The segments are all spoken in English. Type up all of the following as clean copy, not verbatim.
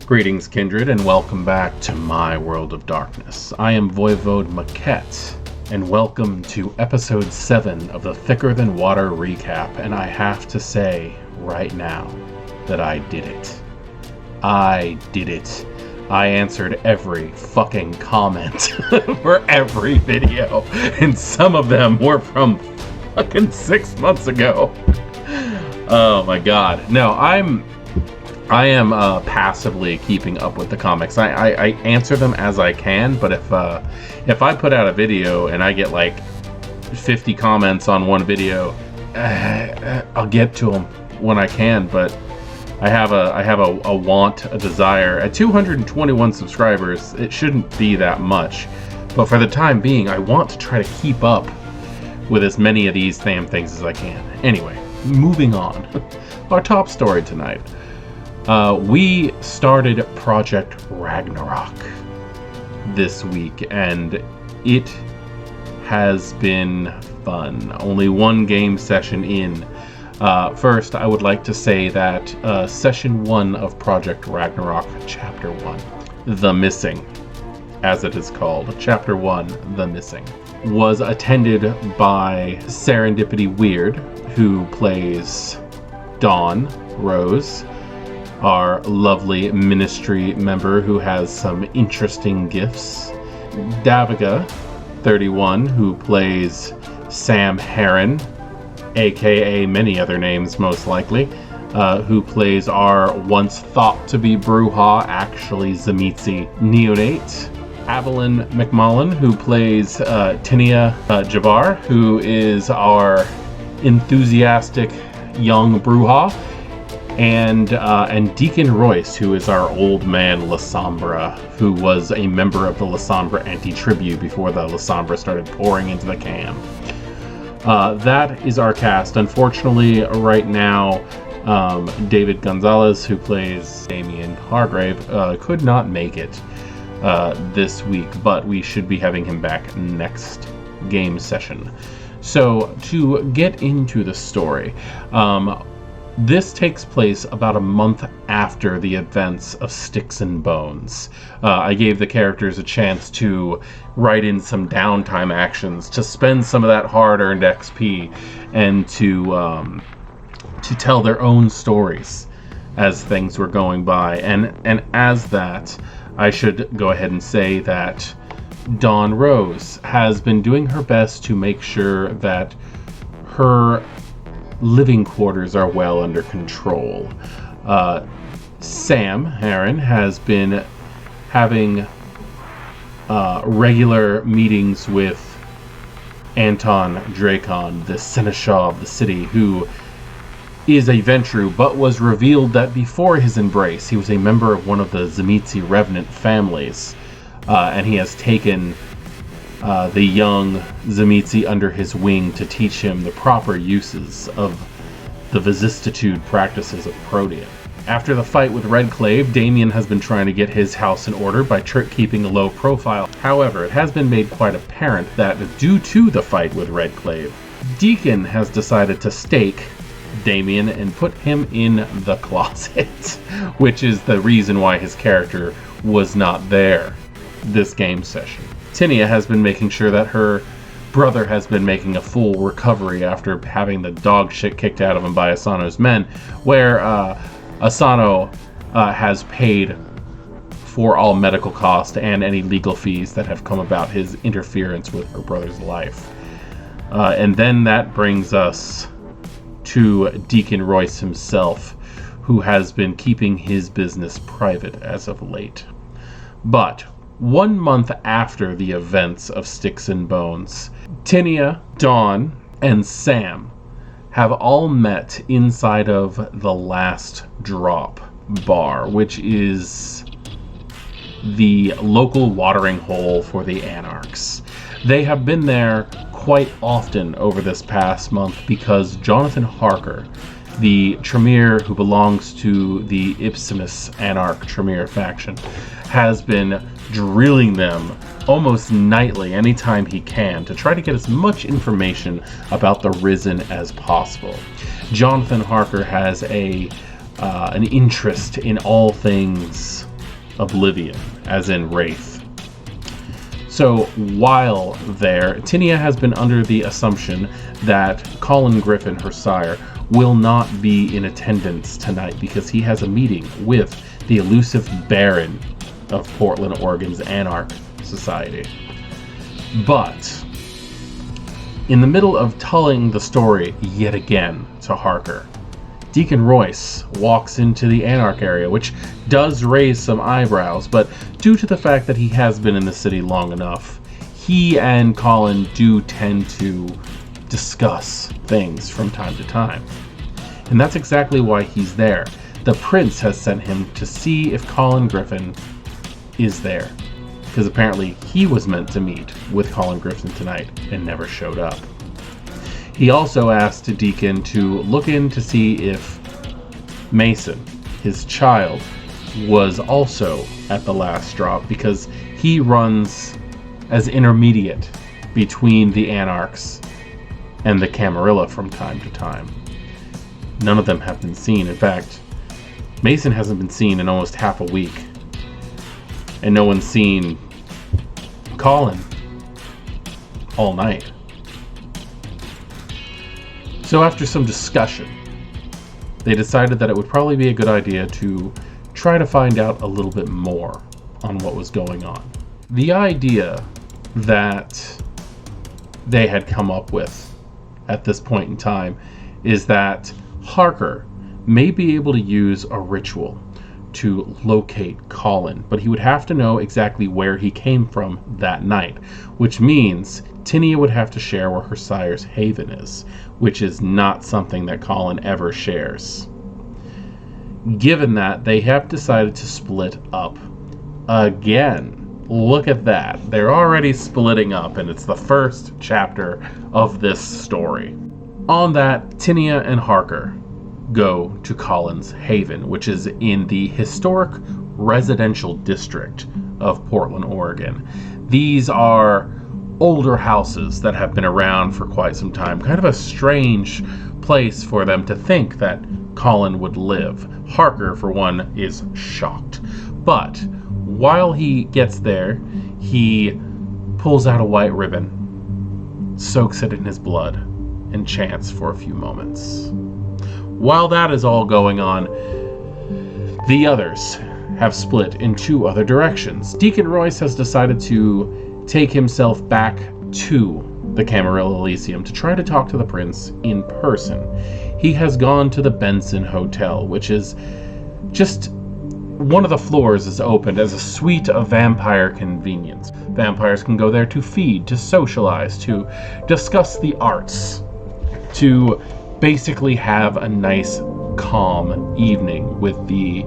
Greetings, Kindred, and welcome back to my world of darkness. I am Voivode Maquette, and welcome to episode 7 of the Thicker Than Water recap, and I have to say right now that I did it. I did it. I answered every fucking comment for every video, and some of them were from fucking 6 months ago. Oh my god. No, I am passively keeping up with the comics. I answer them as I can, but if I put out a video and I get like 50 comments on one video, I'll get to them when I can. But I have a want, a desire. At 221 subscribers, it shouldn't be that much, but for the time being, I want to try to keep up with as many of these damn things as I can. Anyway, moving on. Our top story tonight. We started Project Ragnarok this week, and it has been fun. Only one game session in. First, I would like to say that Session 1 of Project Ragnarok, Chapter 1, The Missing, as it is called, Chapter 1, The Missing, was attended by Serendipity Weird, who plays Dawn Rose, our lovely ministry member who has some interesting gifts. Daviga, 31, who plays Sam Heron, aka many other names most likely, who plays our once thought to be Bruja, actually Tzimisce neonate. Avalyn McMullen, who plays Tinia Jabbar, who is our enthusiastic young Bruja. And Deacon Royce, who is our old man Lasombra, who was a member of the Lasombra anti-tribute before the Lasombra started pouring into the camp. That is our cast. Unfortunately, right now, David Gonzalez, who plays Damien Hargrave, could not make it this week, but we should be having him back next game session. So, to get into the story, this takes place about a month after the events of Styx Bones. I gave the characters a chance to write in some downtime actions, to spend some of that hard-earned XP, and to tell their own stories as things were going by. And as that, I should go ahead and say that Dawn Rose has been doing her best to make sure that her living quarters are well under control. Sam Heron has been having regular meetings with Anton Dracon, the seneschal of the city, who is a Ventru, but was revealed that before his embrace, he was a member of one of the Tzimisce Revenant families, and he has taken the young Tzimisce under his wing to teach him the proper uses of the vicissitude practices of Protean. After the fight with Redclave, Damien has been trying to get his house in order by keeping a low profile. However, it has been made quite apparent that due to the fight with Redclave, Deacon has decided to stake Damien and put him in the closet, which is the reason why his character was not there this game session. Tinia has been making sure that her brother has been making a full recovery after having the dog shit kicked out of him by Asano's men, where Asano has paid for all medical costs and any legal fees that have come about his interference with her brother's life. And then that brings us to Deacon Royce himself, who has been keeping his business private as of late. But 1 month after the events of Styx Bones, Tinia, Dawn, and Sam have all met inside of the Last Drop bar, which is the local watering hole for the Anarchs. They have been there quite often over this past month because Jonathan Harker, the Tremere who belongs to the Ipsimus Anarch Tremere faction, has been drilling them almost nightly anytime he can to try to get as much information about the Risen as possible. Jonathan Harker has an interest in all things oblivion, as in wraith. So while there, Tinia has been under the assumption that Colin Griffin, her sire, will not be in attendance tonight because he has a meeting with the elusive Baron of Portland, Oregon's Anarch Society. But in the middle of telling the story yet again to Harker, Deacon Royce walks into the Anarch area, which does raise some eyebrows, but due to the fact that he has been in the city long enough, he and Colin do tend to discuss things from time to time. And that's exactly why he's there. The prince has sent him to see if Colin Griffin is there, because apparently he was meant to meet with Colin Griffin tonight and never showed up. He also asked Deacon to look in to see if Mason, his child, was also at the last drop, because he runs as intermediate between the Anarchs and the Camarilla from time to time. None of them have been seen. In fact, Mason hasn't been seen in almost half a week. And no one's seen Colin all night. So after some discussion, they decided that it would probably be a good idea to try to find out a little bit more on what was going on. The idea that they had come up with at this point in time is that Harker may be able to use a ritual to locate Colin, but he would have to know exactly where he came from that night, which means Tinia would have to share where her sire's haven is, which is not something that Colin ever shares. Given that, they have decided to split up again. Look at that. They're already splitting up, and it's the first chapter of this story. On that, Tinia and Harker go to Colin's Haven, which is in the historic residential district of Portland, Oregon. These are older houses that have been around for quite some time. Kind of a strange place for them to think that Colin would live. Harker, for one, is shocked. But while he gets there, he pulls out a white ribbon, soaks it in his blood, and chants for a few moments. While that is all going on, the others have split in two other directions. Deacon Royce has decided to take himself back to the Camarilla Elysium to try to talk to the prince in person. He has gone to the Benson Hotel, which is just one of the floors is opened as a suite of vampire convenience. Vampires can go there to feed, to socialize, to discuss the arts, to basically have a nice, calm evening with the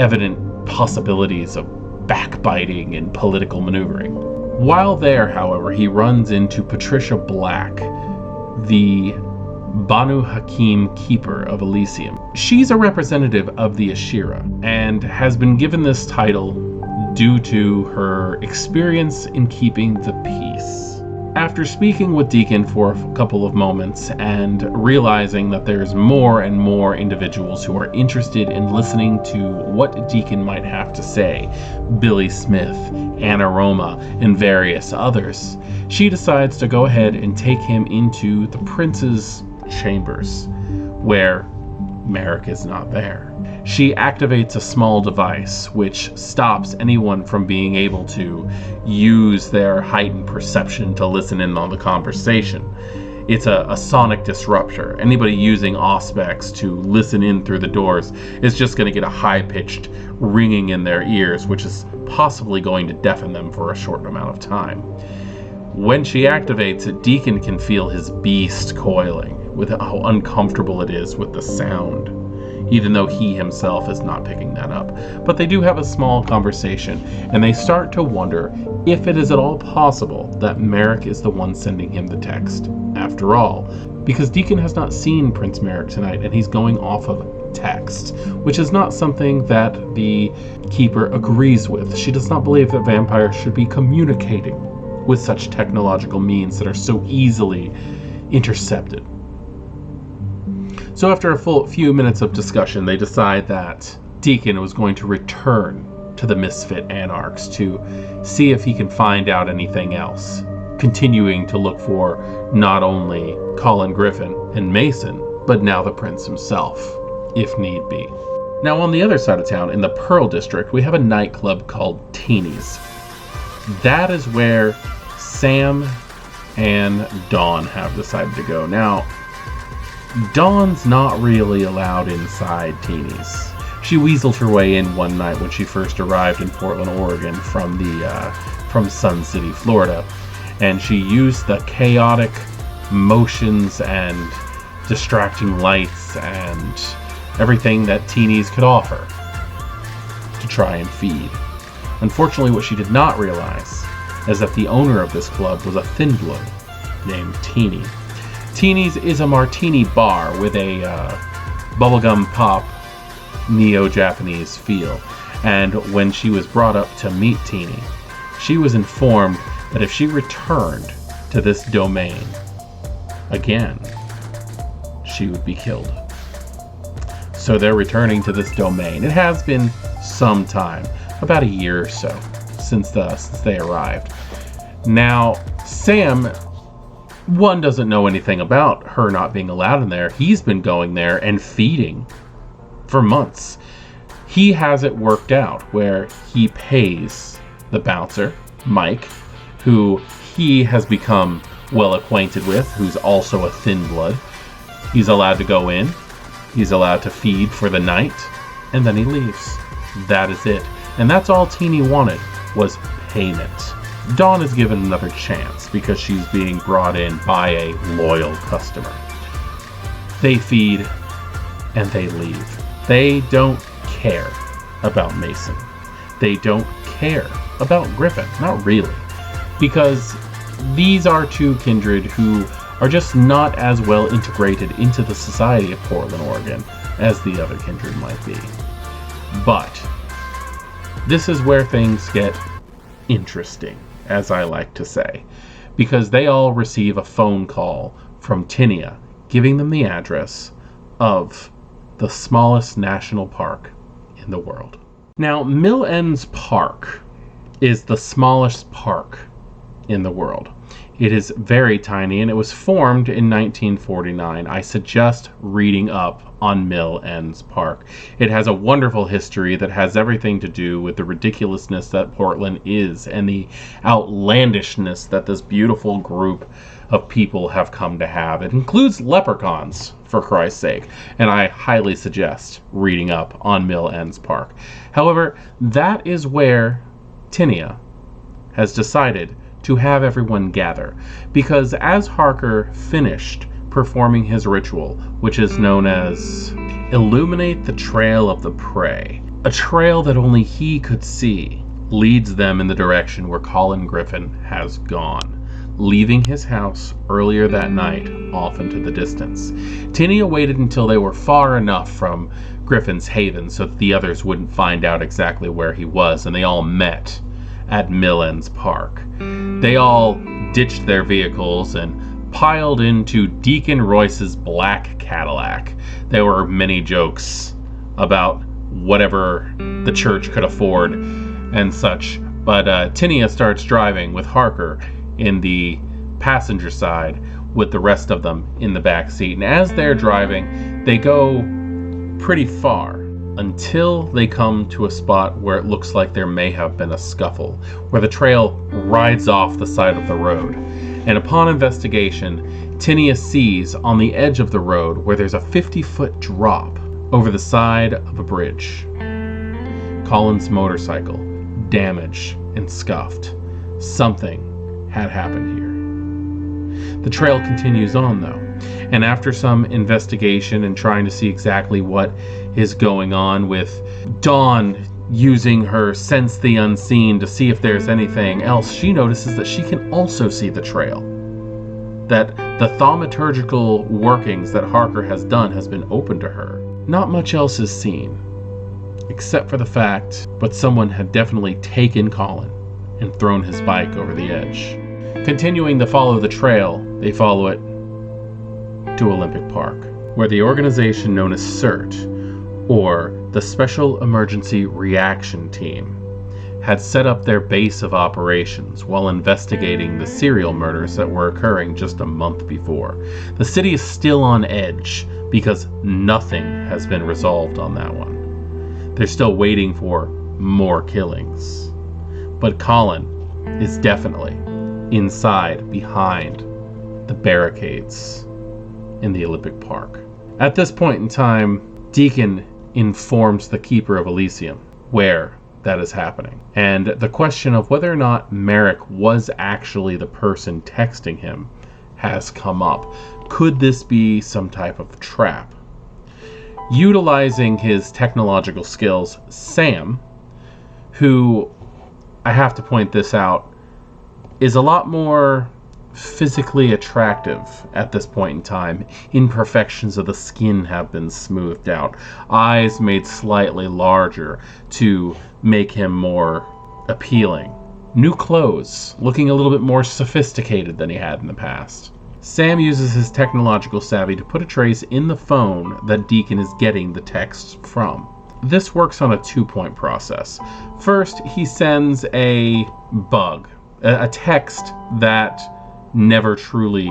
evident possibilities of backbiting and political maneuvering. While there, however, he runs into Patricia Black, the Banu Hakim Keeper of Elysium. She's a representative of the Ashira and has been given this title due to her experience in keeping the peace. After speaking with Deacon for a couple of moments and realizing that there's more and more individuals who are interested in listening to what Deacon might have to say, Billy Smith, Anna Roma, and various others, she decides to go ahead and take him into the prince's chambers, where Merrick is not there. She activates a small device which stops anyone from being able to use their heightened perception to listen in on the conversation. It's a sonic disruptor. Anybody using Auspex to listen in through the doors is just going to get a high-pitched ringing in their ears, which is possibly going to deafen them for a short amount of time. When she activates it, Deacon can feel his beast coiling with how uncomfortable it is with the sound, even though he himself is not picking that up. But they do have a small conversation, and they start to wonder if it is at all possible that Merrick is the one sending him the text, after all, because Deacon has not seen Prince Merrick tonight, and he's going off of text, which is not something that the Keeper agrees with. She does not believe that vampires should be communicating with such technological means that are so easily intercepted. So after a few minutes of discussion, they decide that Deacon was going to return to the Misfit Anarchs to see if he can find out anything else, continuing to look for not only Colin Griffin and Mason, but now the prince himself, if need be. Now, on the other side of town, in the Pearl District, we have a nightclub called Teenies. That is where Sam and Dawn have decided to go. Now, Dawn's not really allowed inside Teenies. She weaseled her way in one night when she first arrived in Portland, Oregon from Sun City, Florida, and she used the chaotic motions and distracting lights and everything that Teenies could offer to try and feed. Unfortunately, what she did not realize is that the owner of this club was a thin blood named Teenie. Teenies is a martini bar with a bubblegum pop neo-Japanese feel, and when she was brought up to meet Teenie, she was informed that if she returned to this domain again, she would be killed. So they're returning to this domain. It has been some time, about a year or so, since they arrived. Now, Sam, one, doesn't know anything about her not being allowed in there. He's been going there and feeding for months. He has it worked out where he pays the bouncer, Mike, who he has become well acquainted with, who's also a thin blood. He's allowed to go in. He's allowed to feed for the night, and then he leaves. That is it. And that's all Teenie wanted, was payment. Dawn is given another chance because she's being brought in by a loyal customer. They feed, and they leave. They don't care about Mason. They don't care about Griffin. Not really. Because these are two kindred who are just not as well integrated into the society of Portland, Oregon, as the other kindred might be. But this is where things get interesting, as I like to say, because they all receive a phone call from Tinia, giving them the address of the smallest national park in the world. Now, Mill Ends Park is the smallest park in the world. It is very tiny, and it was formed in 1949. I suggest reading up on Mill Ends Park. It has a wonderful history that has everything to do with the ridiculousness that Portland is and the outlandishness that this beautiful group of people have come to have. It includes leprechauns, for Christ's sake, and I highly suggest reading up on Mill Ends Park. However, that is where Tinia has decided to have everyone gather, because as Harker finished performing his ritual, which is known as Illuminate the Trail of the Prey, a trail that only he could see, leads them in the direction where Colin Griffin has gone, leaving his house earlier that night off into the distance. Tinia waited until they were far enough from Griffin's haven so that the others wouldn't find out exactly where he was, and they all met at Mill Ends Park. They all ditched their vehicles and piled into Deacon Royce's black Cadillac. There were many jokes about whatever the church could afford and such, but Tinia starts driving with Harker in the passenger side with the rest of them in the back seat. And as they're driving, they go pretty far until they come to a spot where it looks like there may have been a scuffle, where the trail rides off the side of the road. And upon investigation, Tinia sees on the edge of the road where there's a 50-foot drop over the side of a bridge Colin's motorcycle, damaged and scuffed. Something had happened here. The trail continues on, though, and after some investigation and trying to see exactly what is going on, with Dawn using her sense the unseen to see if there's anything else, she notices that she can also see the trail. That the thaumaturgical workings that Harker has done has been open to her. Not much else is seen, except for the fact that someone had definitely taken Colin and thrown his bike over the edge. Continuing to follow the trail, they follow it to Olympic Park, where the organization known as S.E.R.T, or the Special Emergency Reaction Team, had set up their base of operations while investigating the serial murders that were occurring just a month before. The city is still on edge because nothing has been resolved on that one. They're still waiting for more killings. But Colin is definitely inside, behind the barricades in the Olympic Park. At this point in time, Deacon informs the Keeper of Elysium where that is happening. And the question of whether or not Merrick was actually the person texting him has come up. Could this be some type of trap? Utilizing his technological skills, Sam, who, I have to point this out, is a lot more physically attractive at this point in time. Imperfections of the skin have been smoothed out, eyes made slightly larger to make him more appealing. New clothes, looking a little bit more sophisticated than he had in the past. Sam uses his technological savvy to put a trace in the phone that Deacon is getting the texts from. This works on a 2-point process. First, he sends a bug, a text that never truly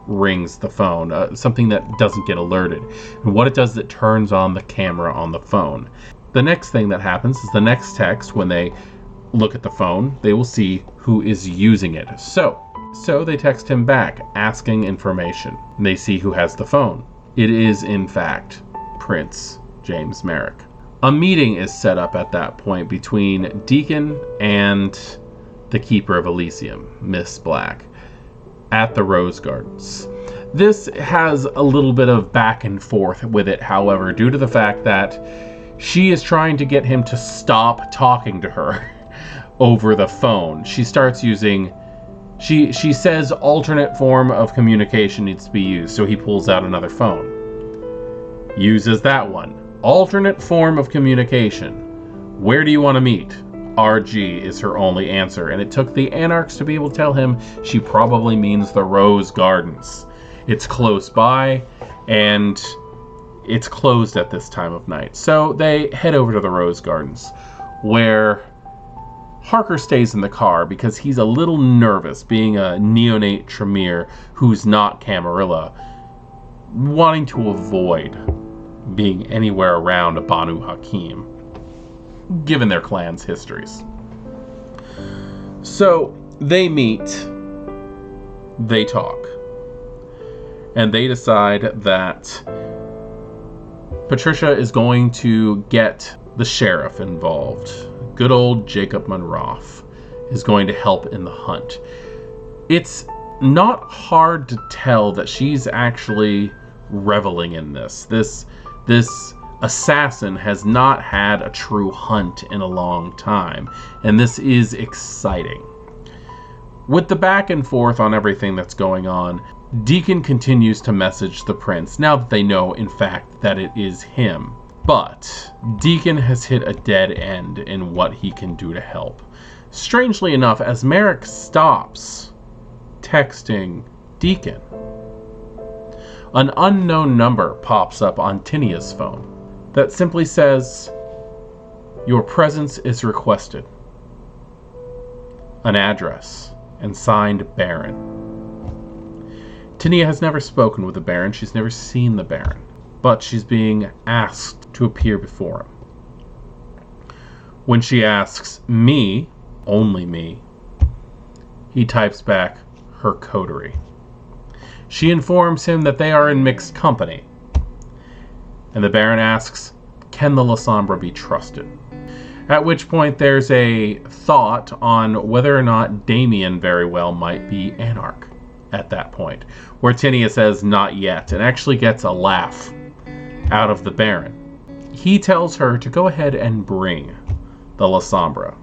rings the phone, something that doesn't get alerted. And what it does is it turns on the camera on the phone. The next thing that happens is the next text, when they look at the phone, they will see who is using it. So they text him back, asking information. And they see who has the phone. It is, in fact, Prince James Merrick. A meeting is set up at that point between Deacon and the Keeper of Elysium, Miss Black, at the Rose Gardens. This has a little bit of back and forth with it, however, due to the fact that she is trying to get him to stop talking to her over the phone. She starts using... She says alternate form of communication needs to be used, so he pulls out another phone. Uses that one. Alternate form of communication. Where do you want to meet? RG is her only answer, and it took the Anarchs to be able to tell him she probably means the Rose Gardens. It's close by, and it's closed at this time of night. So they head over to the Rose Gardens, where Harker stays in the car because he's a little nervous, being a neonate Tremere who's not Camarilla, wanting to avoid being anywhere around a Banu Hakim, given their clan's histories. So they meet, they talk, and they decide that Patricia is going to get the sheriff involved. Good old Jacob Monroff is going to help in the hunt. It's not hard to tell that she's actually reveling in this. This assassin has not had a true hunt in a long time, and this is exciting. With the back and forth on everything that's going on, Deacon continues to message the prince, now that they know, in fact, that it is him. But Deacon has hit a dead end in what he can do to help. Strangely enough, as Merrick stops texting Deacon, an unknown number pops up on Tinia's phone that simply says, "Your presence is requested." An address, and signed Baron. Tinia has never spoken with the Baron, she's never seen the Baron, but she's being asked to appear before him. When she asks me, only me, he types back her coterie. She informs him that they are in mixed company, and the Baron asks, can the Lasombra be trusted? At which point there's a thought on whether or not Damien very well might be Anarch at that point, where Tinia says not yet, and actually gets a laugh out of the Baron. He tells her to go ahead and bring the Lasombra.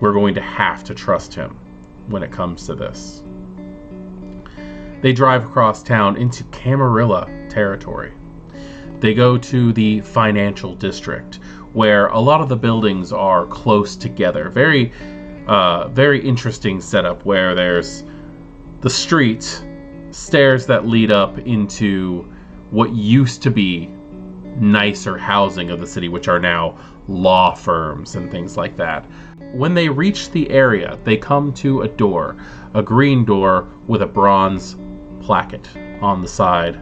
We're going to have to trust him when it comes to this. They drive across town into Camarilla territory. They go to the financial district, where a lot of the buildings are close together. Very interesting setup, where there's the street, stairs that lead up into what used to be nicer housing of the city, which are now law firms and things like that. When they reach the area, they come to a door, a green door with a bronze placket on the side,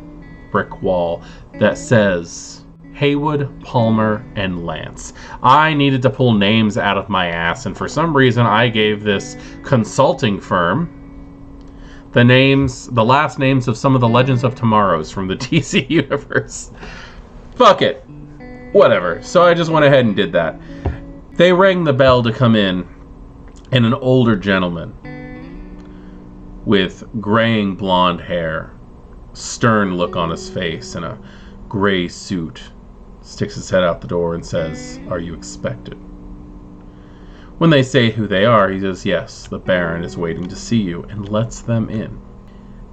brick wall, that says Haywood, Palmer, and Lance. I needed to pull names out of my ass, and for some reason I gave this consulting firm the last names of some of the Legends of Tomorrows from the DC universe. Fuck it. Whatever. So I just went ahead and did that. They rang the bell to come in, and an older gentleman with graying blonde hair, stern look on his face, and a gray suit sticks his head out the door and says, "Are you expected?" When they say who they are, he says, "Yes, the Baron is waiting to see you," and lets them in.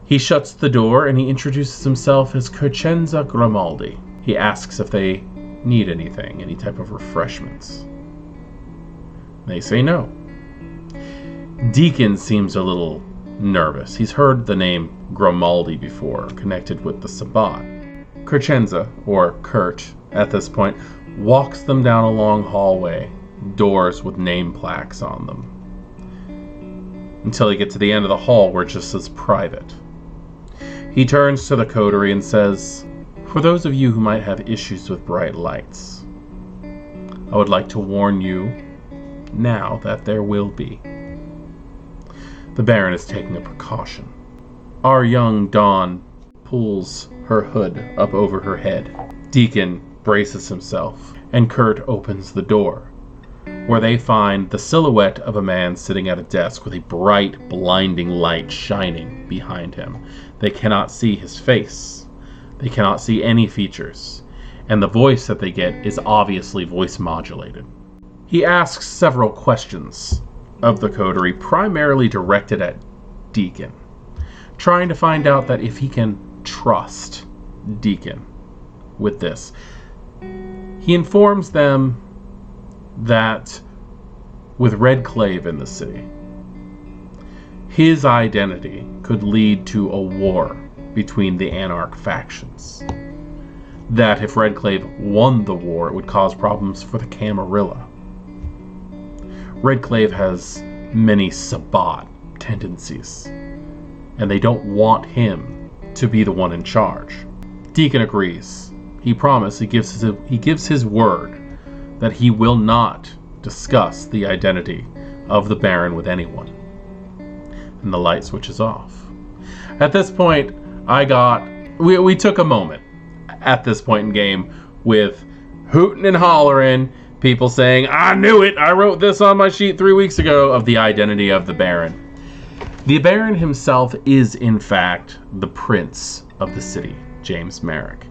He shuts the door and he introduces himself as Crescenza Grimaldi. He asks if they need anything, any type of refreshments. They say no. Deacon seems a little nervous. He's heard the name Grimaldi before, connected with the Sabbat. Crescenza, or Kurt, at this point, walks them down a long hallway, doors with name plaques on them, until he gets to the end of the hall where it just says private. He turns to the coterie and says, "For those of you who might have issues with bright lights, I would like to warn you now that there will be. The Baron is taking a precaution." Our young Dawn pulls her hood up over her head. Deacon braces himself, and Kurt opens the door, where they find the silhouette of a man sitting at a desk with a bright, blinding light shining behind him. They cannot see his face. They cannot see any features, and the voice that they get is obviously voice modulated. He asks several questions of the coterie, primarily directed at Deacon, trying to find out that if he can trust Deacon with this. He informs them that with Redclave in the city, his identity could lead to a war between the Anarch factions. That if Redclave won the war, it would cause problems for the Camarilla. Redclave has many Sabbat tendencies, and they don't want him to be the one in charge. Deacon agrees. He promises, he gives his word that he will not discuss the identity of the Baron with anyone. And the light switches off. At this point, we took a moment at this point in game with hooting and hollering, people saying, "I knew it, I wrote this on my sheet 3 weeks ago," of the identity of the Baron. The Baron himself is, in fact, the Prince of the city, James Merrick.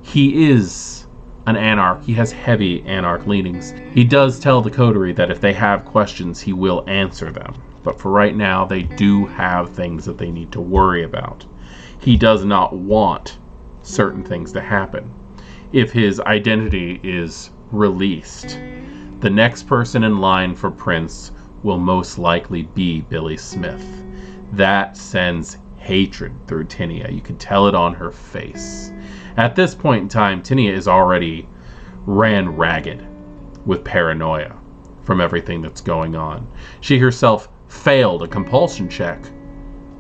He is an Anarch. He has heavy Anarch leanings. He does tell the coterie that if they have questions, he will answer them. But for right now, they do have things that they need to worry about. He does not want certain things to happen. If his identity is released, the next person in line for Prince will most likely be Billy Smith. That sends hatred through Tinia. You can tell it on her face. At this point in time, Tinia is already ran ragged with paranoia from everything that's going on. She herself failed a compulsion check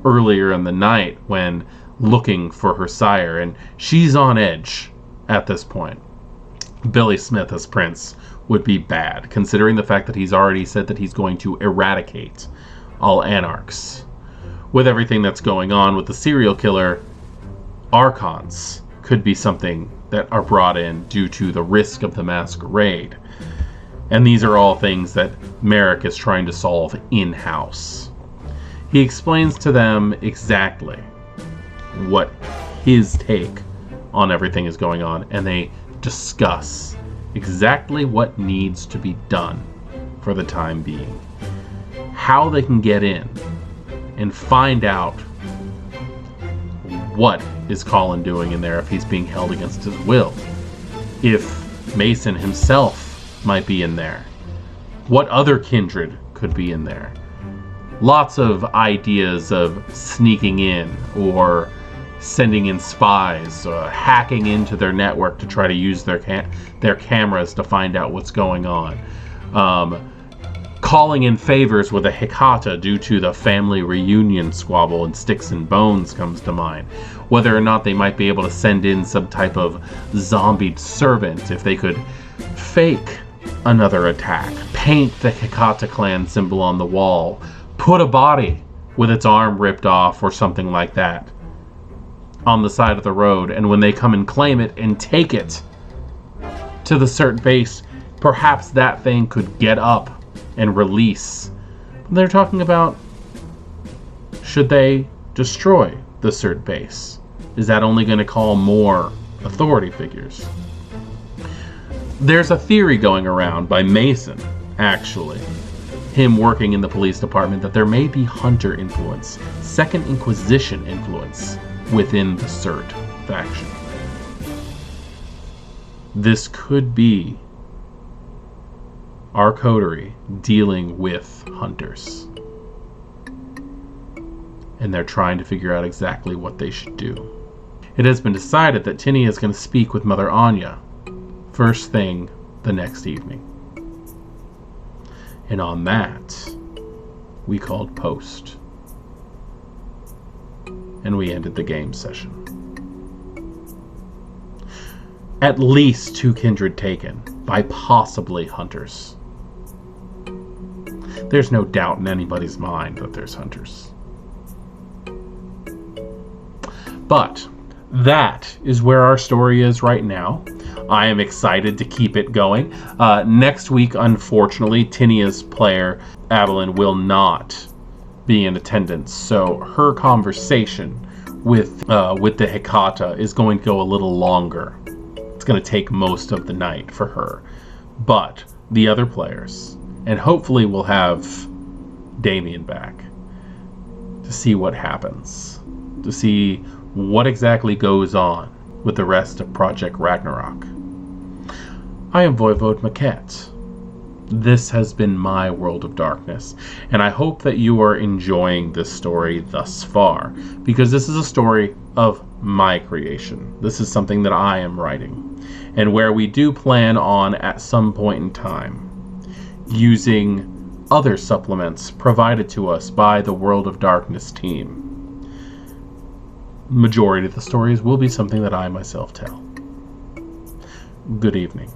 earlier in the night when looking for her sire, and she's on edge at this point. Billy Smith as Prince would be bad, considering the fact that he's already said that he's going to eradicate all Anarchs. With everything that's going on with the serial killer, Archons could be something that are brought in due to the risk of the masquerade. And these are all things that Merrick is trying to solve in-house. He explains to them exactly what his take on everything is going on, and they discuss exactly what needs to be done for the time being. How they can get in and find out what is Colin doing in there if he's being held against his will. If Mason himself might be in there. What other Kindred could be in there. Lots of ideas of sneaking in or sending in spies, hacking into their network to try to use their cameras to find out what's going on. calling in favors with a Hecata due to the family reunion squabble in Styx and Bones comes to mind. Whether or not they might be able to send in some type of zombied servant if they could fake another attack, paint the Hecata clan symbol on the wall, put a body with its arm ripped off or something like that on the side of the road, and when they come and claim it and take it to the S.E.R.T base, perhaps that thing could get up and release. They're talking about, should they destroy the S.E.R.T base? Is that only going to call more authority figures? There's a theory going around by Mason, actually, him working in the police department, that there may be Hunter influence, Second Inquisition influence within the S.E.R.T faction. This could be our coterie dealing with hunters. And they're trying to figure out exactly what they should do. It has been decided that Teenies is going to speak with Mother Anya first thing the next evening. And on that, we called post. And we ended the game session. At least 2 Kindred taken by possibly hunters. There's no doubt in anybody's mind that there's hunters. But that is where our story is right now. I am excited to keep it going. Next week, unfortunately, Teenies player Avalyn will not be in attendance, so her conversation with the Hecata is going to go a little longer. It's going to take most of the night for her. But the other players, and hopefully we'll have Damien back to see what happens, to see what exactly goes on with the rest of Project Ragnarok. I am Voivode Maquette. This has been my World of Darkness, and I hope that you are enjoying this story thus far, because this is a story of my creation. This is something that I am writing, and where we do plan on, at some point in time, using other supplements provided to us by the World of Darkness team. Majority of the stories will be something that I myself tell. Good evening.